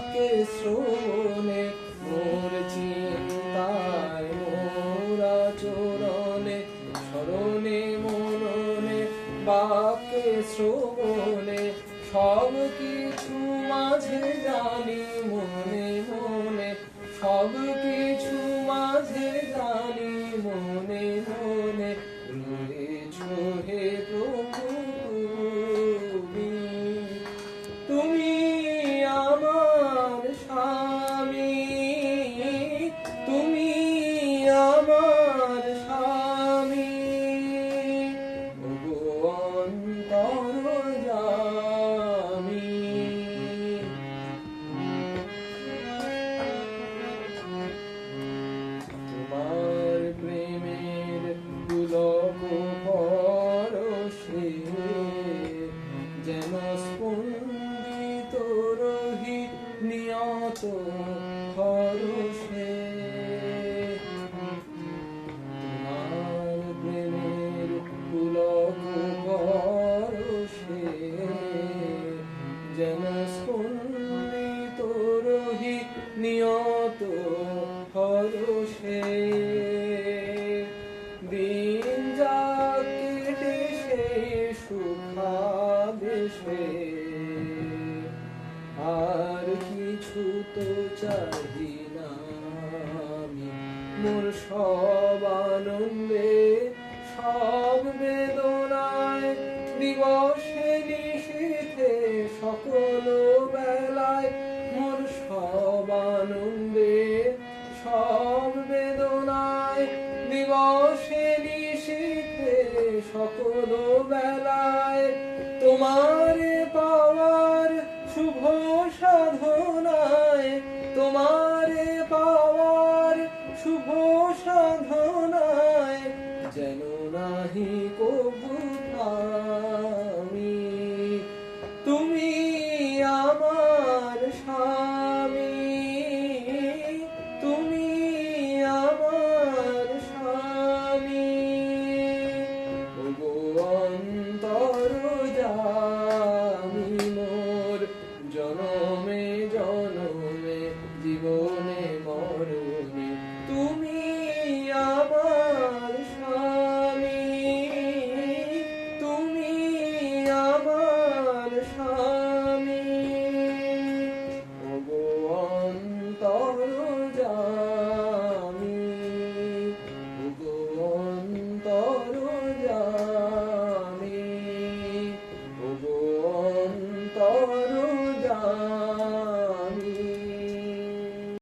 বাক্যে শ্রবণে মোর চিন্তায় মোর আচরণে স্মরণে মননে বাক্যে শ্রবণে সব কিছু মাঝে জানি মনে মনে সব কিছু মাঝে জানি মনে মনে রয়েছ হে প্রভু তুমি আমার স্বামী তুমি আমার স্বামী অন্তর্যামী তোমার প্রেমের পুলক পরশে যেন স্পন্দিত রহি নিয়ত হরষে তোমার প্রেমের পুলক পরশে যেন স্পন্দিত রহি নিয়ত হরষে দিন যা কেটে সে সুখাবেশে আর কিছু তো চাহি না আমি মোর সব আনন্দে সব বেদনায় দিবসে নিশীথে সকল বেলায় মোর সব আনন্দে সব বেদনায় দিবসে নিশীথে সকল বেলায়